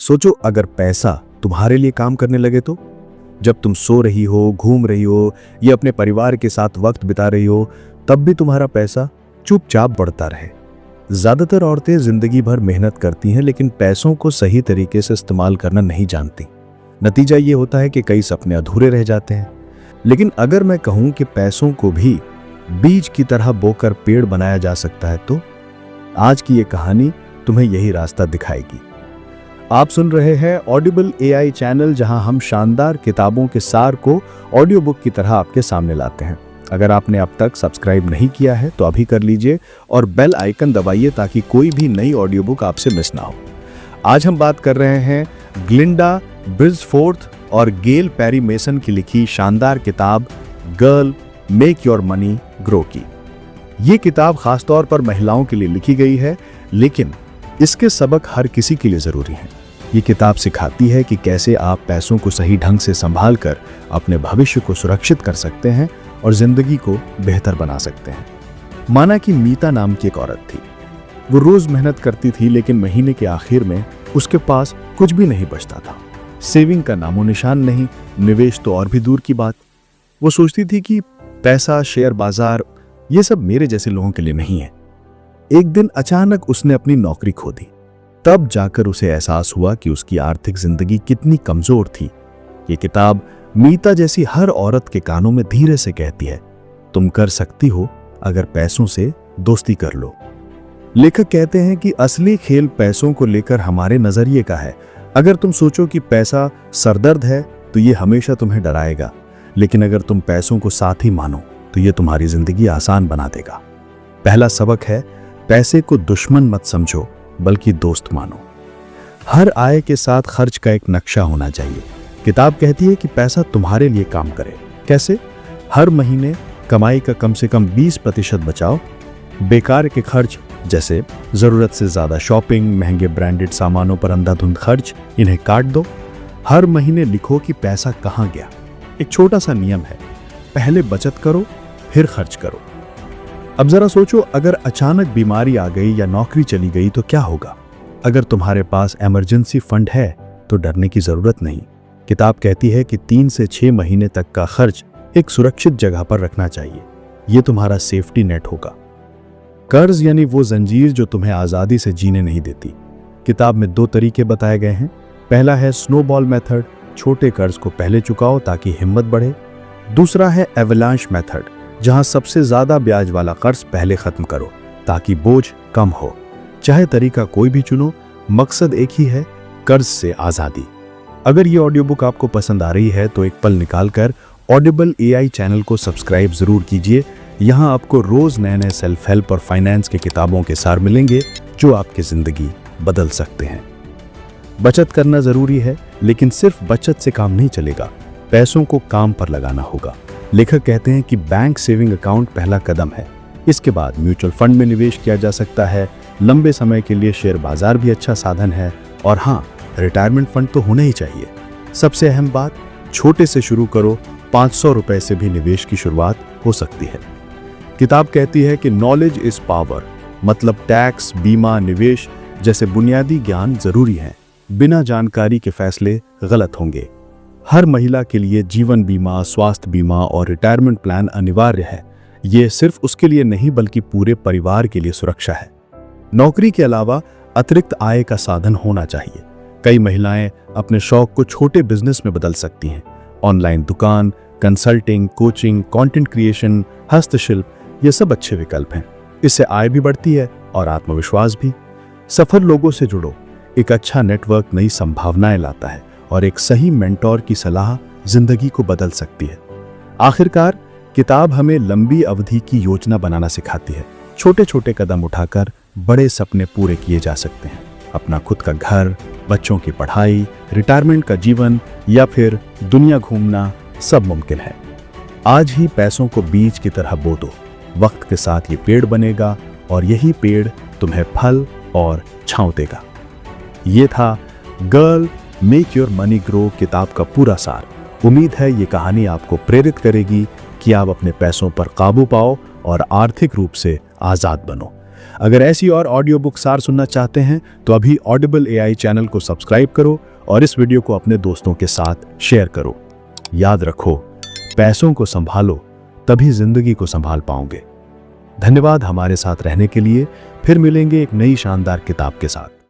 सोचो, अगर पैसा तुम्हारे लिए काम करने लगे तो? जब तुम सो रही हो, घूम रही हो या अपने परिवार के साथ वक्त बिता रही हो, तब भी तुम्हारा पैसा चुपचाप बढ़ता रहे। ज्यादातर औरतें जिंदगी भर मेहनत करती हैं लेकिन पैसों को सही तरीके से इस्तेमाल करना नहीं जानती। नतीजा ये होता है कि कई सपने अधूरे रह जाते हैं। लेकिन अगर मैं कहूं कि पैसों को भी बीज की तरह बोकर पेड़ बनाया जा सकता है, तो आज की ये कहानी तुम्हें यही रास्ता दिखाएगी। आप सुन रहे हैं ऑडिबल एआई चैनल, जहां हम शानदार किताबों के सार को ऑडियो बुक की तरह आपके सामने लाते हैं। अगर आपने अब तक सब्सक्राइब नहीं किया है तो अभी कर लीजिए और बेल आइकन दबाइए ताकि कोई भी नई ऑडियो बुक आपसे मिस ना हो। आज हम बात कर रहे हैं ग्लिंडा ब्रिजफोर्थ और गेल पेरी मेसन की लिखी शानदार किताब girl make your money grow की। ये किताब खासतौर पर महिलाओं के लिए लिखी गई है, लेकिन इसके सबक हर किसी के लिए जरूरी हैं। ये किताब सिखाती है कि कैसे आप पैसों को सही ढंग से संभाल कर अपने भविष्य को सुरक्षित कर सकते हैं और जिंदगी को बेहतर बना सकते हैं। माना कि मीता नाम की एक औरत थी। वो रोज मेहनत करती थी लेकिन महीने के आखिर में उसके पास कुछ भी नहीं बचता था। सेविंग का नामो निशान नहीं, निवेश तो और भी दूर की बात। वो सोचती थी कि पैसा, शेयर बाजार, ये सब मेरे जैसे लोगों के लिए नहीं है। एक दिन अचानक उसने अपनी नौकरी खो दी। तब जाकर उसे एहसास हुआ कि उसकी आर्थिक जिंदगी कितनी कमजोर थी। ये किताब मीता जैसी हर औरत के कानों में धीरे से कहती है, तुम कर सकती हो अगर पैसों से दोस्ती कर लो। लेखक कहते हैं कि असली खेल पैसों को लेकर हमारे नजरिए का है। अगर तुम सोचो कि पैसा सरदर्द है तो ये हमेशा तुम्हें डराएगा, लेकिन अगर तुम पैसों को साथी मानो तो ये तुम्हारी जिंदगी आसान बना देगा। पहला सबक है, पैसे को दुश्मन मत समझो बल्कि दोस्त मानो। हर आय के साथ खर्च का एक नक्शा होना चाहिए। किताब कहती है कि पैसा तुम्हारे लिए काम करे। कैसे? हर महीने कमाई का कम से कम 20% बचाओ। बेकार के खर्च जैसे जरूरत से ज्यादा शॉपिंग, महंगे ब्रांडेड सामानों पर अंधाधुंध खर्च, इन्हें काट दो। हर महीने लिखो कि पैसा कहां गया। एक छोटा सा नियम है, पहले बचत करो फिर खर्च करो। अब जरा सोचो, अगर अचानक बीमारी आ गई या नौकरी चली गई तो क्या होगा? अगर तुम्हारे पास इमरजेंसी फंड है तो डरने की जरूरत नहीं। किताब कहती है कि 3 से 6 महीने तक का खर्च एक सुरक्षित जगह पर रखना चाहिए। यह तुम्हारा सेफ्टी नेट होगा। कर्ज यानी वो जंजीर जो तुम्हें आजादी से जीने नहीं देती। किताब में 2 तरीके बताए गए हैं। पहला है स्नोबॉल मेथड, छोटे कर्ज को पहले चुकाओ ताकि हिम्मत बढ़े। दूसरा है एवलांश मेथड, जहां सबसे ज्यादा ब्याज वाला कर्ज पहले खत्म करो ताकि बोझ कम हो। चाहे तरीका कोई भी चुनो, मकसद एक ही है, कर्ज से आजादी। अगर ये ऑडियो बुक आपको पसंद आ रही है तो एक पल निकालकर ऑडिबल एआई चैनल को सब्सक्राइब जरूर कीजिए। यहाँ आपको रोज नए नए सेल्फ हेल्प और फाइनेंस के किताबों के सार मिलेंगे जो आपकी जिंदगी बदल सकते हैं। बचत करना जरूरी है, लेकिन सिर्फ बचत से काम नहीं चलेगा, पैसों को काम पर लगाना होगा। लेखक कहते हैं कि बैंक सेविंग अकाउंट पहला कदम है। इसके बाद म्यूचुअल फंड में निवेश किया जा सकता है। लंबे समय के लिए शेयर बाजार भी अच्छा साधन है। और हाँ, रिटायरमेंट फंड तो होना ही चाहिए। सबसे अहम बात, छोटे से शुरू करो। 500 रुपए से भी निवेश की शुरुआत हो सकती है। किताब कहती है कि नॉलेज इज पावर, मतलब टैक्स, बीमा, निवेश जैसे बुनियादी ज्ञान जरूरी है। बिना जानकारी के फैसले गलत होंगे। हर महिला के लिए जीवन बीमा, स्वास्थ्य बीमा और रिटायरमेंट प्लान अनिवार्य है। ये सिर्फ उसके लिए नहीं बल्कि पूरे परिवार के लिए सुरक्षा है। नौकरी के अलावा अतिरिक्त आय का साधन होना चाहिए। कई महिलाएं अपने शौक को छोटे बिजनेस में बदल सकती हैं। ऑनलाइन दुकान, कंसल्टिंग, कोचिंग, कंटेंट क्रिएशन, हस्तशिल्प, ये सब अच्छे विकल्प हैं। इससे आय भी बढ़ती है और आत्मविश्वास भी। सफल लोगों से जुड़ो। एक अच्छा नेटवर्क नई संभावनाएं लाता है और एक सही मेंटोर की सलाह जिंदगी को बदल सकती है। आखिरकार किताब हमें लंबी अवधि की योजना बनाना सिखाती है। छोटे छोटे कदम उठाकर बड़े सपने पूरे किए जा सकते हैं। अपना खुद का घर, बच्चों की पढ़ाई, रिटायरमेंट का जीवन या फिर दुनिया घूमना, सब मुमकिन है। आज ही पैसों को बीज की तरह बो दो। वक्त के साथ ये पेड़ बनेगा और यही पेड़ तुम्हें फल और छांव देगा। ये था girl make your money grow किताब का पूरा सार। उम्मीद है ये कहानी आपको प्रेरित करेगी कि आप अपने पैसों पर काबू पाओ और आर्थिक रूप से आजाद बनो। अगर ऐसी और ऑडियो बुक सार सुनना चाहते हैं तो अभी ऑडिबल एआई चैनल को सब्सक्राइब करो और इस वीडियो को अपने दोस्तों के साथ शेयर करो। याद रखो, पैसों को संभालो, तभी जिंदगी को संभाल पाओगे। धन्यवाद हमारे साथ रहने के लिए। फिर मिलेंगे एक नई शानदार किताब के साथ।